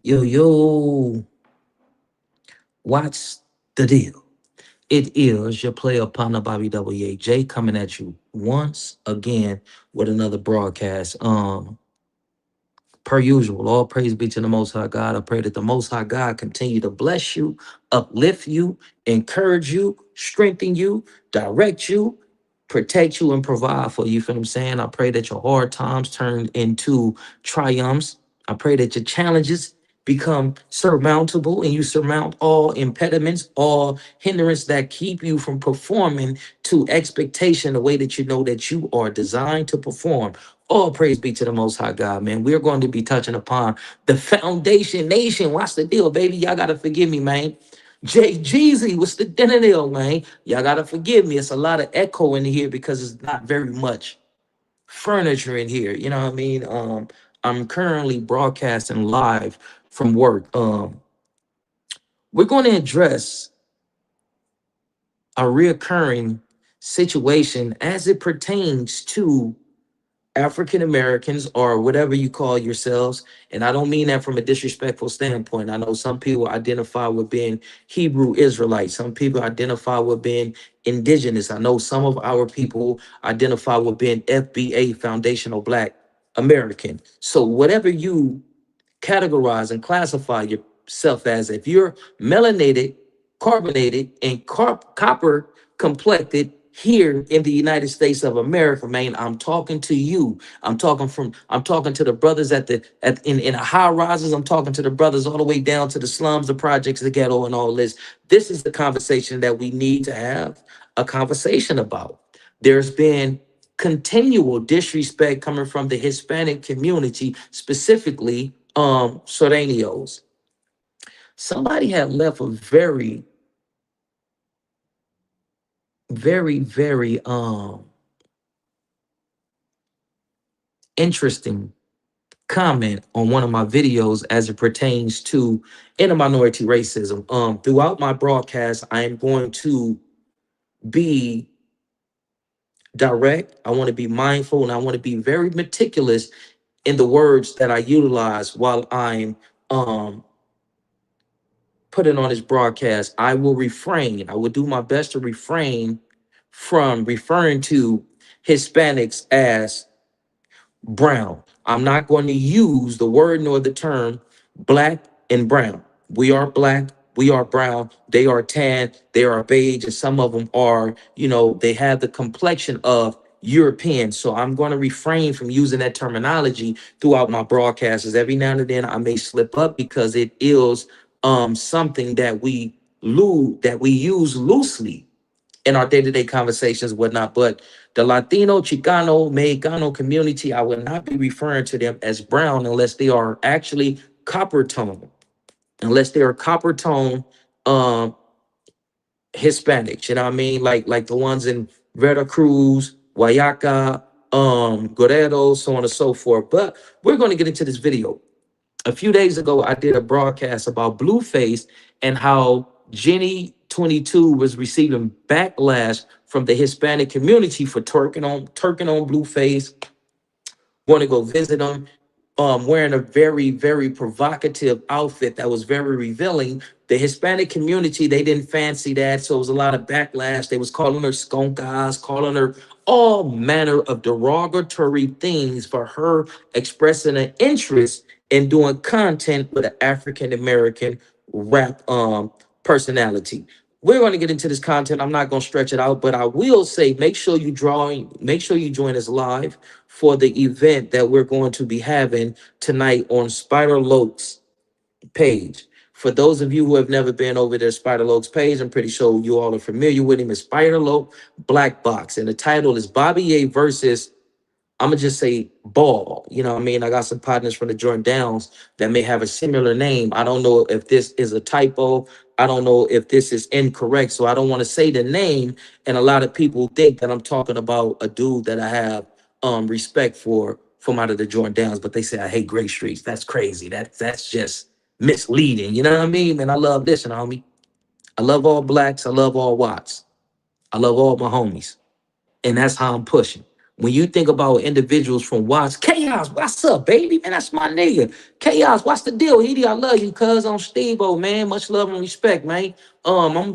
Yo, yo, what's the deal? It is your player partner Bobby WAJ coming at you once again with another broadcast. Per usual, all praise be to the Most High God. I pray that the Most High God continue to bless you, uplift you, encourage you, strengthen you, direct you, protect you, and provide for you. You feel what I'm saying? I pray that your hard times turn into triumphs. I pray that your challenges become surmountable and you surmount all impediments, all hindrance that keep you from performing to expectation the way that you know that you are designed to perform. All praise be to the Most High God, man. We're going to be touching upon the foundation nation. What's the deal, baby? Y'all got to forgive me, man. Jay Jeezy, what's the deal, man? Y'all got to forgive me. It's a lot of echo in here because it's not very much furniture in here. You know what I mean? I'm currently broadcasting live from work. We're going to address a reoccurring situation as it pertains to African Americans or whatever you call yourselves. And I don't mean that from a disrespectful standpoint. I know some people identify with being Hebrew Israelites. Some people identify with being indigenous. I know some of our people identify with being FBA, Foundational Black American. So whatever you categorize and classify yourself as, if you're melanated, carbonated, and copper complected here in the United States of America, man, I'm talking to you. I'm talking to the brothers in the high rises. I'm talking to the brothers all the way down to the slums, the projects, the ghetto, and all this. This is the conversation that we need to have a conversation about. There's been continual disrespect coming from the Hispanic community, specifically Sorenios. Somebody had left a very interesting comment on one of my videos as it pertains to interminority racism. Throughout my broadcast, I am going to be direct. I want to be mindful and I want to be very meticulous in the words that I utilize while I'm um putting on this broadcast. I will refrain. I will do my best to refrain from referring to Hispanics as brown. I'm not going to use the word nor the term black and brown. We are black, we are brown, they are tan, they are beige, and some of them are, they have the complexion of European. So I'm going to refrain from using that terminology throughout my broadcasts. Every now and then I may slip up because it is something that we use loosely in our day-to-day conversations, whatnot. But the Latino, Chicano, Mexicano community, I would not be referring to them as brown unless they are actually copper tone, unless they are copper tone um, Hispanics. You know what I mean? Like the ones in Veracruz, Guayaca, Guerrero, so on and so forth. But we're going to get into this video. A few days ago, I did a broadcast about Blueface and how Jenny 22 was receiving backlash from the Hispanic community for twerking on Blueface, want to go visit him, wearing a very provocative outfit that was very revealing. The Hispanic community, they didn't fancy that, so it was a lot of backlash. They was calling her skunk eyes, calling her all manner of derogatory things for her expressing an interest in doing content with an African American rap personality. We're going to get into this content. I'm not going to stretch it out, but I will say make sure you join us live for the event that we're going to be having tonight on Spider Loke's page. For those of you who have never been over there, Spider Loke's page, I'm pretty sure you all are familiar with him. It's Spider Loke Black Box, and the title is Bobby A versus, I'm gonna just say, Ball. You know what I mean? I got some partners from the Jordan Downs that may have a similar name. I don't know if this is a typo. I don't know if this is incorrect. So I don't want to say the name. And a lot of people think that I'm talking about a dude that I have respect for from out of the Jordan Downs, but they say I hate Gray Streets. That's crazy. That's just misleading. You know what I mean? And I love this, homie. I love all blacks. I love all Watts. I love all my homies. And that's how I'm pushing. When you think about individuals from Watts, Chaos, what's up, baby? Man, that's my nigga. Chaos, what's the deal? Edie, I love you, cuz on Steve-O, man. Much love and respect, man. I'm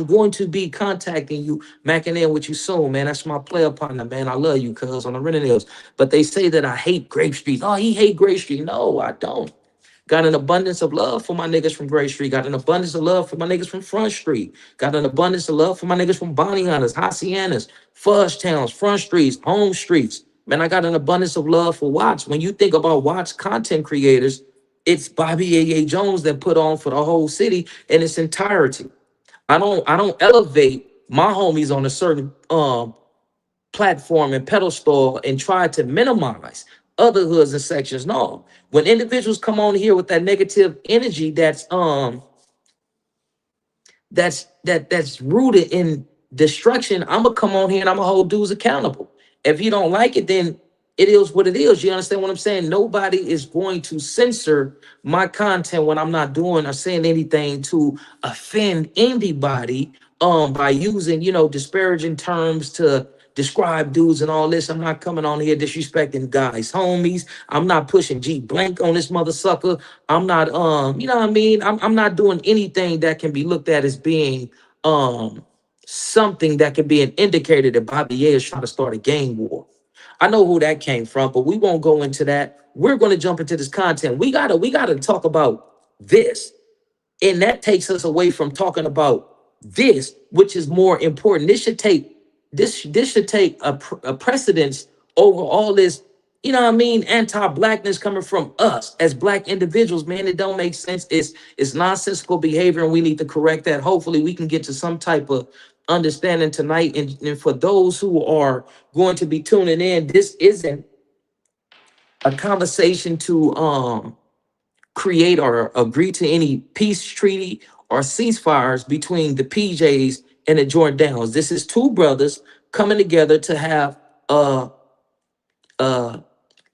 going to be contacting you, macking in with you soon, man. That's my player partner, man. I love you, cuz on the Renegades. But they say that I hate Grape Street. Oh, he hate Grape Street. No, I don't. Got an abundance of love for my niggas from Gray Street. Got an abundance of love for my niggas from Front Street. Got an abundance of love for my niggas from Bonnie Hunters, Haciendas, Fudge Towns, Front Streets, Home Streets. Man, I got an abundance of love for Watts. When you think about Watts content creators, it's Bobby A. Jones that put on for the whole city in its entirety. I don't elevate my homies on a certain platform and pedestal and try to minimize other hoods and sections. No, when individuals come on here with that negative energy that's rooted in destruction, I'm gonna come on here and I'm gonna hold dudes accountable. If you don't like it, then it is what it is. You understand what I'm saying? Nobody is going to censor my content when I'm not doing or saying anything to offend anybody by using, disparaging terms to describe dudes and all this. I'm not coming on here disrespecting guys, homies. I'm not pushing G blank on this mother sucker. I'm not you know what I mean? I'm not doing anything that can be looked at as being something that could be an indicator that Bobby A is trying to start a gang war. I know who that came from, but we won't go into that. We're going to jump into this content. We gotta talk about this. And that takes us away from talking about this, which is more important. This should take a precedence over all this, what I mean, anti-blackness coming from us as black individuals. Man, it don't make sense. It's nonsensical behavior, and we need to correct that. Hopefully we can get to some type of understanding tonight. And for those who are going to be tuning in, this isn't a conversation to create or agree to any peace treaty or ceasefires between the PJs and the Jordans. This is two brothers coming together to have a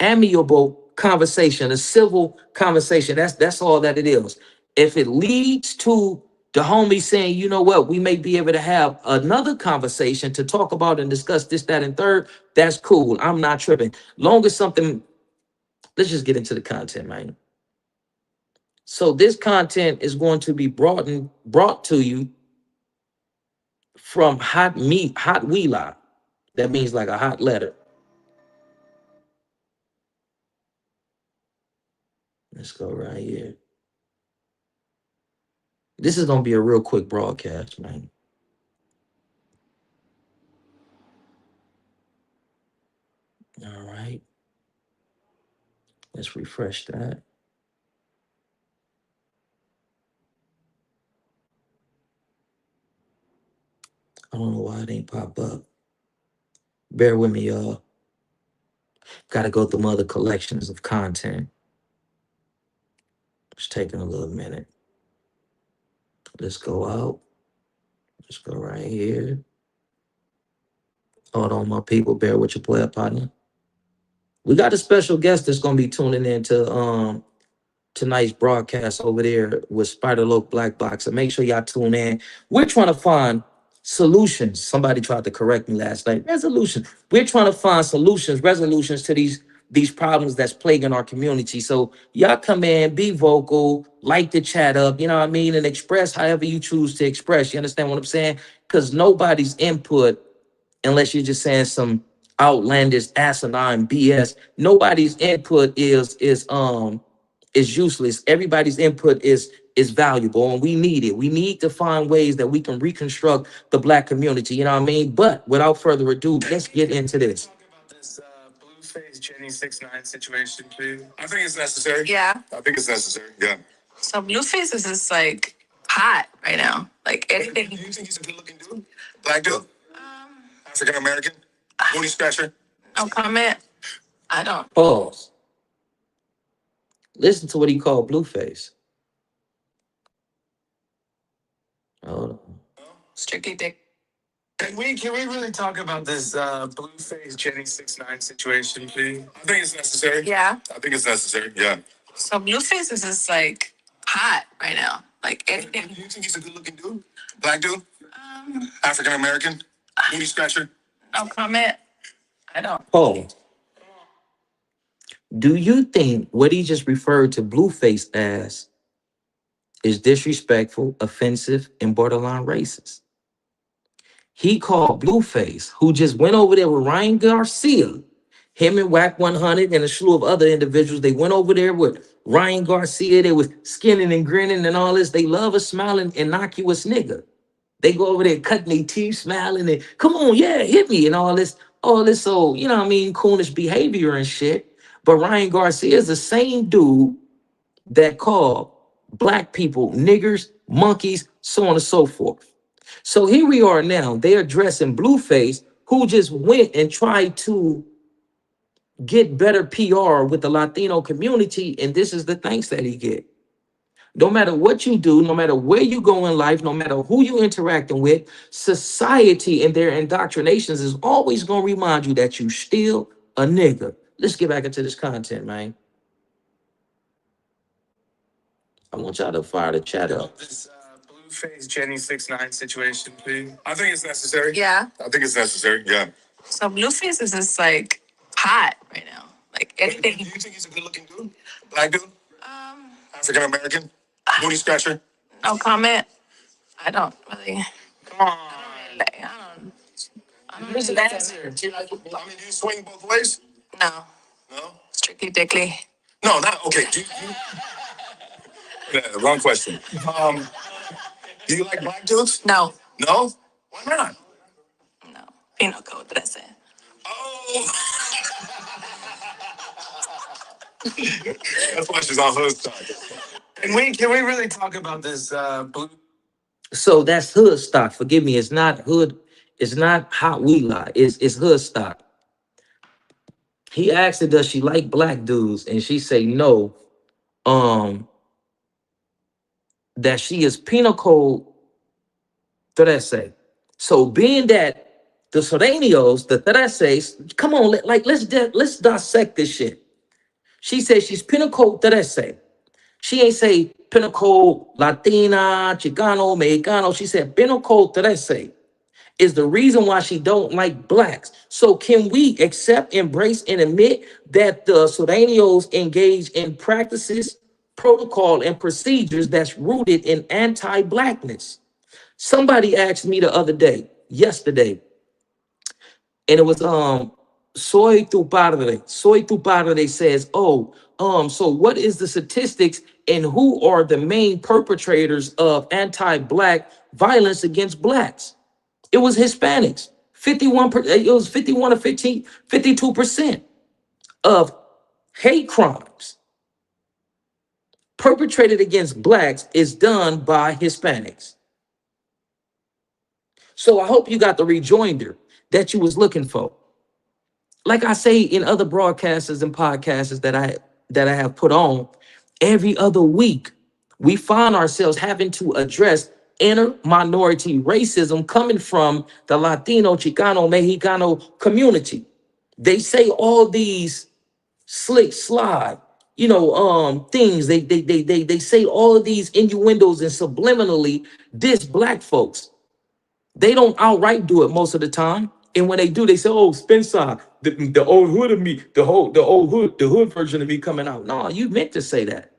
amiable conversation, a civil conversation. That's all that it is. If it leads to the homie saying, you know what, we may be able to have another conversation to talk about and discuss this, that, and third, that's cool. I'm not tripping. Long as something, let's just get into the content, man. So this content is going to be brought to you from Hot Wheeler. That means like a hot letter. Let's go right here. This is gonna be a real quick broadcast, man. All right. Let's refresh that. I don't know why it ain't pop up. Bear with me, y'all. Gotta go through my other collections of content. It's taking a little minute. Let's go out. Let's go right here. Hold on, my people. Bear with your player partner. We got a special guest that's gonna be tuning in to tonight's broadcast over there with Spider Loc Black Box. And make sure y'all tune in. We're trying to find solutions. Somebody tried to correct me last night. Resolution. We're trying to find solutions, resolutions to these problems that's plaguing our community. So y'all come in, be vocal, like the chat up, you know what I mean, and express however you choose to express. You understand what I'm saying? Because nobody's input, unless you're just saying some outlandish asinine BS, nobody's input is useless. Everybody's input is valuable, and we need it. We need to find ways that we can reconstruct the black community. You know what I mean? But without further ado, let's get into this. This Blueface Jenny 6ix9ine situation, please. I think it's necessary. Yeah. I think it's necessary. Yeah. So Blueface is just like hot right now. Like anything. Do you think he's a good looking dude? Black dude? African American? Booty scratcher? No comment. I don't. Pause. Listen to what he called Blueface. Hold on. Strictly dick. Can we really talk about this Blueface Jenny 6ix9ine situation, please? I think it's necessary. Yeah. I think it's necessary. Yeah. So Blueface is just like hot right now. Like anything. Do you think he's a good looking dude? Black dude? African American? Booty scratcher? No comment. I don't. Paul, do you think what he just referred to Blueface as is disrespectful, offensive, and borderline racist? He called Blueface, who just went over there with Ryan Garcia, him and Whack 100 and a slew of other individuals. They went over there with Ryan Garcia. They was skinning and grinning and all this. They love a smiling, innocuous nigga. They go over there cutting their teeth, smiling, and come on, yeah, hit me, and all this, so you know what I mean, coonish behavior and shit. But Ryan Garcia is the same dude that called black people niggers, monkeys, so on and so forth. So here we are now. They're addressing Blueface, who just went and tried to get better PR with the Latino community, and this is the thanks that he get. No matter what you do, no matter where you go in life, no matter who you interacting with, society and their indoctrinations is always going to remind you that you still a nigga. Let's get back into this content, man. I want y'all to fire the chat up. This Blueface Jenny 6'9" situation, please. I think it's necessary. Yeah. I think it's necessary. Yeah. So Blueface is just like hot right now. Like anything. Do you think he's a good-looking dude? Black dude? African American? Booty scratcher? No comment. I don't really. Come on. I don't really answer. Do you like, I mean, do you swing both ways? No. No? Strictly dickly. No, not okay. Yeah, wrong question. Do you like black dudes? No. No? Why not? No. Pino code 13. Oh. That's why she's on hood stock. Can we really talk about this blue? So that's hood stock. Forgive me. It's not hood. It's not how we lie. It's hood stock. He asked her, does she like black dudes? And she say no. That she is penal code 13. So being that the Sorenios, the 13, come on, let's dissect this shit. She says she's penal code 13. She ain't say penal code Latina, Chicano, Mexicano. She said penal code 13 is the reason why she don't like blacks. So can we accept, embrace, and admit that the Sureños engage in practices, protocol, and procedures that's rooted in anti-blackness? Somebody asked me the other day, yesterday, and it was Soy tu padre. Soy tu padre says, oh, so what is the statistics and who are the main perpetrators of anti-black violence against blacks? It was Hispanics. 51%, it was 51 or 15, 52% of hate crimes perpetrated against blacks is done by Hispanics. So I hope you got the rejoinder that you was looking for. Like I say in other broadcasters and podcasts that I have put on, every other week, we find ourselves having to address inner minority racism coming from the Latino, Chicano, Mexicano community. They say all these slick slide, things. They say all of these innuendos and subliminally diss black folks. They don't outright do it most of the time. And when they do, they say, oh, Spencer, the old hood of me, the hood version of me coming out. No, you meant to say that.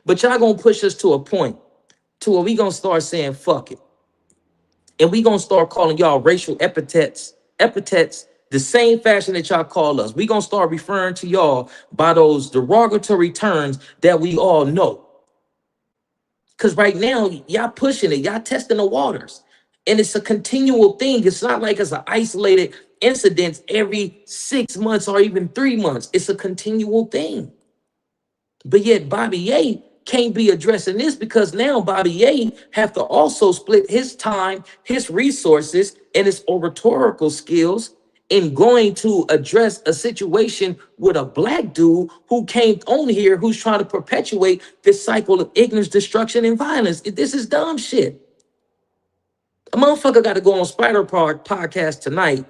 But y'all gonna push us to a point to where we gonna start saying fuck it. And we gonna start calling y'all racial epithets, the same fashion that y'all call us. We gonna start referring to y'all by those derogatory terms that we all know. Because right now, y'all pushing it, y'all testing the waters. And it's a continual thing. It's not like it's an isolated incident every 6 months or even 3 months. It's a continual thing. But yet Bobby Ye can't be addressing this because now Bobby Ye have to also split his time, his resources, and his oratorical skills in going to address a situation with a black dude who came on here who's trying to perpetuate this cycle of ignorance, destruction, and violence. This is dumb shit. A motherfucker got to go on Spider Park podcast tonight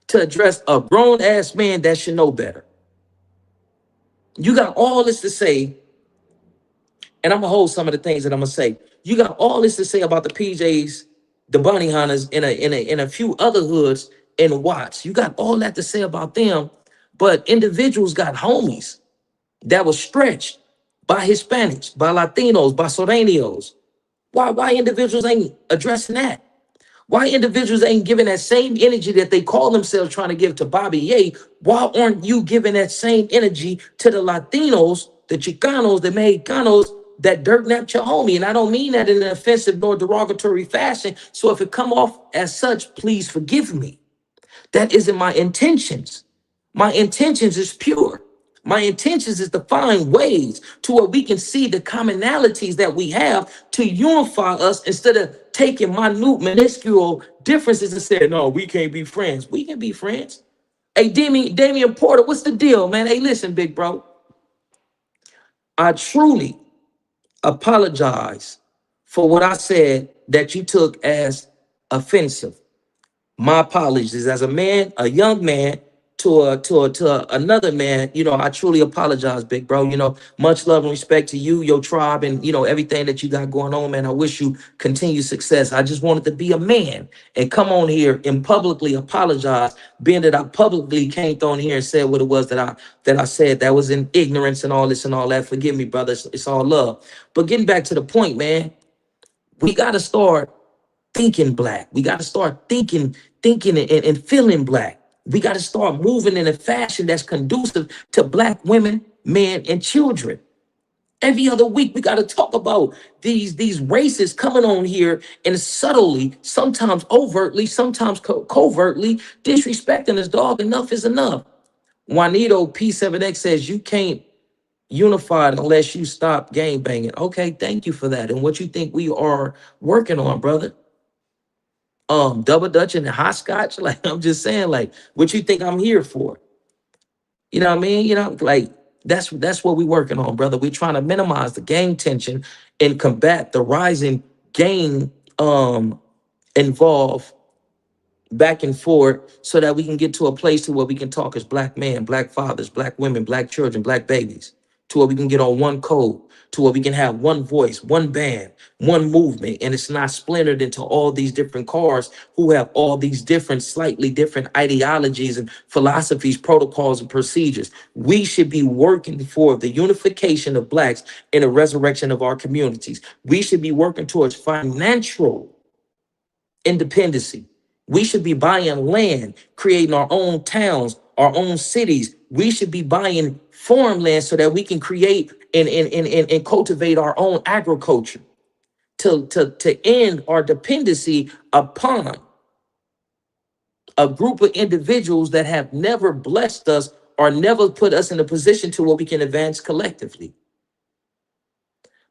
to address a grown-ass man that should know better. You got all this to say, and I'm going to hold some of the things that I'm going to say. You got all this to say about the PJs, the Bunny Hunters, in a few other hoods and Watts. You got all that to say about them, but individuals got homies that was stretched by Hispanics, by Latinos, by Sureños. Why individuals ain't addressing that? Why individuals ain't giving that same energy that they call themselves trying to give to Bobby Ye? Why aren't you giving that same energy to the Latinos, the Chicanos, the Mexicanos that dirt napped your homie? And I don't mean that in an offensive nor derogatory fashion. So if it come off as such, please forgive me. That isn't my intentions. My intentions is pure. My intentions is to find ways to where we can see the commonalities that we have to unify us instead of taking minute, minuscule differences and saying, no, we can't be friends. We can be friends. Hey, Damian Porter, what's the deal, man? Hey, listen, big bro. I truly apologize for what I said that you took as offensive. My apologies as a man, a young man, another man. I truly apologize, big bro. Much love and respect to you, your tribe, and everything that you got going on, man. I wish you continued success. I just wanted to be a man and come on here and publicly apologize, being that I publicly came on here and said what it was that I said that was in ignorance and all this and all that. Forgive me, brother. It's all love. But getting back to the point, man, we got to start thinking black. We got to start thinking and feeling black. We got to start moving in a fashion that's conducive to black women, men, and children. Every other week, we got to talk about these races coming on here and subtly, sometimes overtly, sometimes covertly disrespecting us. Dog, enough is enough. Juanito P7X says you can't unify unless you stop gang banging. Okay, thank you for that. And what you think we are working on, brother? Double Dutch and hopscotch. Like, I'm just saying, like, what you think I'm here for? You know what I mean? Like, that's what we working on, brother. We're trying to minimize the gang tension and combat the rising gang involved back and forth so that we can get to a place to where we can talk as black men, black fathers, black women, black children, black babies, to where we can get on one code, to where we can have one voice, one band, one movement, and it's not splintered into all these different cars who have all these different, slightly different ideologies and philosophies, protocols, and procedures. We should be working for the unification of blacks and the resurrection of our communities. We should be working towards financial independency. We should be buying land, creating our own towns, our own cities. We should be buying farmland so that we can create and cultivate our own agriculture to end our dependency upon a group of individuals that have never blessed us or never put us in a position to where we can advance collectively.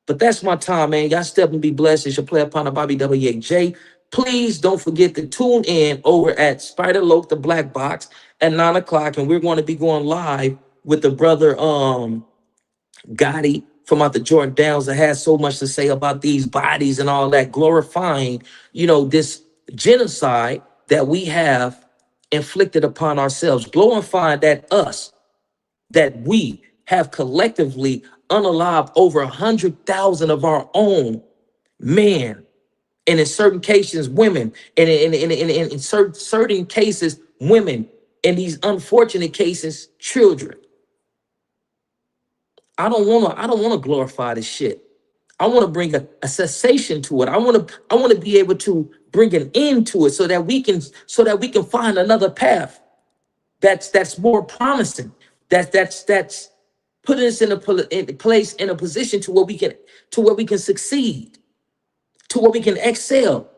But that's my time, man. Y'all step and be blessed. It's your player partner, Bobby WAJ. Please don't forget to tune in over at Spider Loke, the Black Box, at 9 o'clock. And we're going to be going live with the brother Gotti from out the Jordan Downs that has so much to say about these bodies and all that, glorifying, this genocide that we have inflicted upon ourselves, glorifying that we have collectively unalived over 100,000 of our own men, and in certain cases, women, and in certain cases, women, in these unfortunate cases, children. I don't want to glorify this shit. I want to bring a cessation to it. I want to be able to bring an end to it so that we can find another path that's more promising. That's putting us in a place, in a position to where we can succeed, to where we can excel.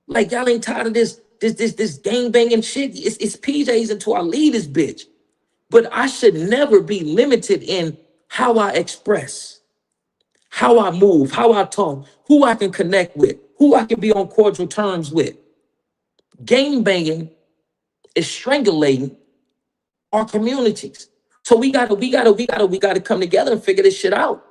Like, y'all ain't tired of this gang banging shit. It's PJs until I leave this bitch. But I should never be limited in how I express, how I move, how I talk, who I can connect with, who I can be on cordial terms with. Gang banging is strangulating our communities. So we gotta come together and figure this shit out.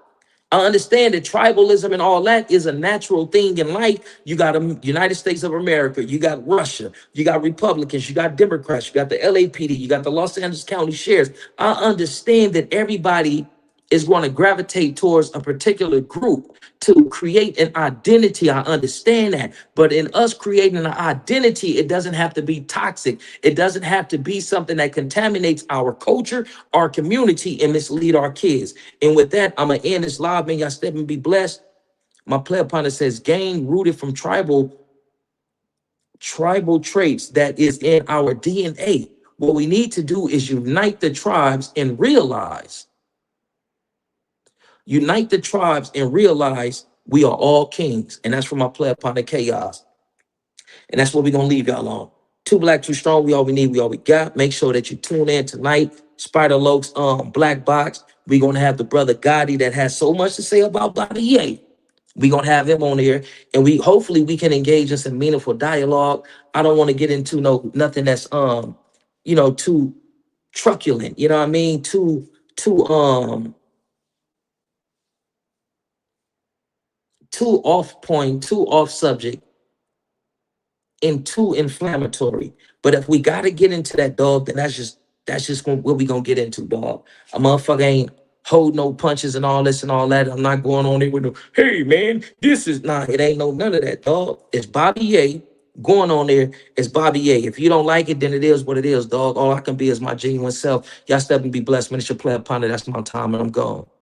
I understand that tribalism and all that is a natural thing in life. You got the United States of America, you got Russia, you got Republicans, you got Democrats, you got the LAPD, you got the Los Angeles County Sheriffs. I understand that everybody is going to gravitate towards a particular group to create an identity. I understand that. But in us creating an identity, it doesn't have to be toxic. It doesn't have to be something that contaminates our culture, our community, and mislead our kids. And with that, I'm going to end this live. Man, y'all step and be blessed. My player partner says, gang rooted from tribal traits that is in our DNA. What we need to do is unite the tribes and realize we are all kings. And that's from my player partner Chaos. And that's what we're gonna leave y'all on. Two Black, Too Strong. We all we need, we all we got. Make sure that you tune in tonight. Spider Lokes Black Box. We're gonna have the brother Gotti that has so much to say about Bobby Ye. We're gonna have him on here, and we hopefully we can engage in some meaningful dialogue. I don't want to get into nothing that's too truculent, you know what I mean? Too off point, too off subject, and too inflammatory. But if we gotta get into that, dog, then that's just what we gonna get into, dog. A motherfucker ain't hold no punches and all this and all that. I'm not going on there with no, hey man, this is not, it ain't none of that, dog. It's Bobby Ye going on there. It's Bobby Ye. If you don't like it, then it is what it is, dog. All I can be is my genuine self. Y'all step and be blessed, man. It's your player partner. That's my time, and I'm gone.